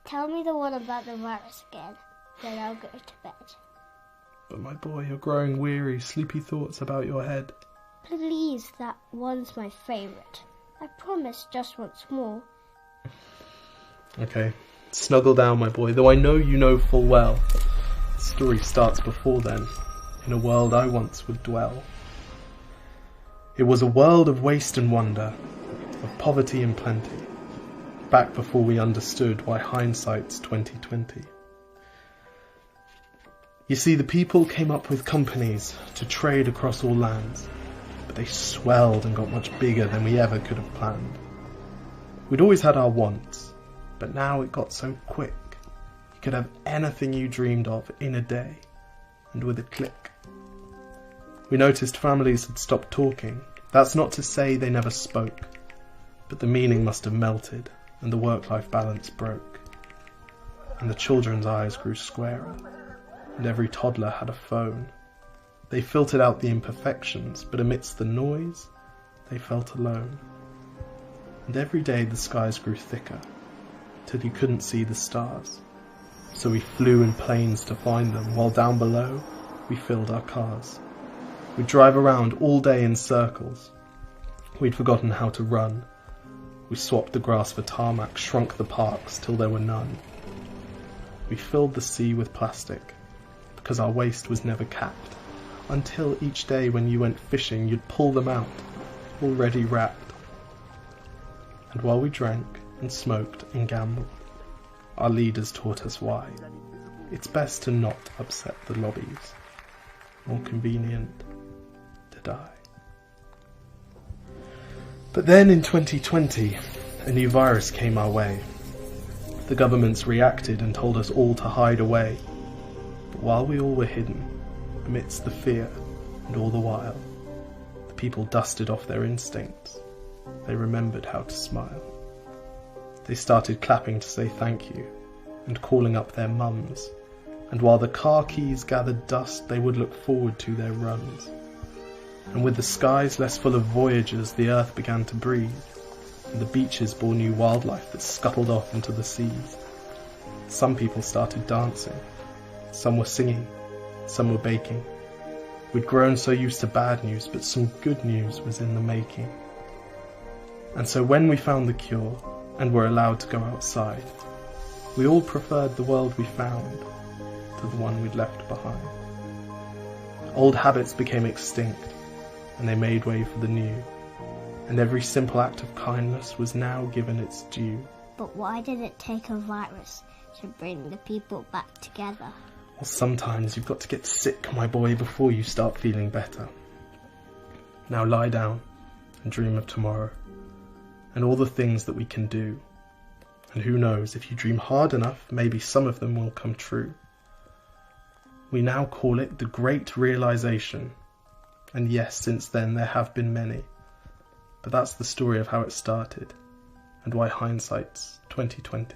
Tell me the one about the virus again, then I'll go to bed. But my boy, you're growing weary, sleepy thoughts about your head. Please, that one's my favourite. I promise just once more. Okay, snuggle down, my boy, though I know you know full well. The story starts before then, in a world I once would dwell. It was a world of waste and wonder, of poverty and plenty, back before we understood why hindsight's 2020. You see, the people came up with companies to trade across all lands, but they swelled and got much bigger than we ever could have planned. We'd always had our wants, but now it got so quick. You could have anything you dreamed of in a day, and with a click. We noticed families had stopped talking. That's not to say they never spoke, but the meaning must have melted, and the work-life balance broke. And the children's eyes grew squarer, and every toddler had a phone. They filtered out the imperfections, but amidst the noise, they felt alone. And every day the skies grew thicker, till you couldn't see the stars. So we flew in planes to find them, while down below we filled our cars. We'd drive around all day in circles. We'd forgotten how to run. We swapped the grass for tarmac, shrunk the parks till there were none. We filled the sea with plastic, because our waste was never capped, until each day when you went fishing you'd pull them out, already wrapped. And while we drank and smoked and gambled, our leaders taught us why. It's best to not upset the lobbies. More convenient to die. But then in 2020, a new virus came our way. The governments reacted and told us all to hide away. But while we all were hidden, amidst the fear and all the while, the people dusted off their instincts. They remembered how to smile. They started clapping to say thank you and calling up their mums. And while the car keys gathered dust, they would look forward to their runs. And with the skies less full of voyagers, the earth began to breathe, and the beaches bore new wildlife that scuttled off into the seas. Some people started dancing, some were singing, some were baking. We'd grown so used to bad news, but some good news was in the making. And so when we found the cure, and were allowed to go outside, we all preferred the world we found to the one we'd left behind. Old habits became extinct, and they made way for the new, and every simple act of kindness was now given its due. But why did it take a virus to bring the people back together? Well, sometimes you've got to get sick, my boy, before you start feeling better. Now lie down and dream of tomorrow, and all the things that we can do. And who knows, if you dream hard enough, maybe some of them will come true. We now call it the Great Realization. And yes, since then there have been many. But that's the story of how it started, and why hindsight's 2020.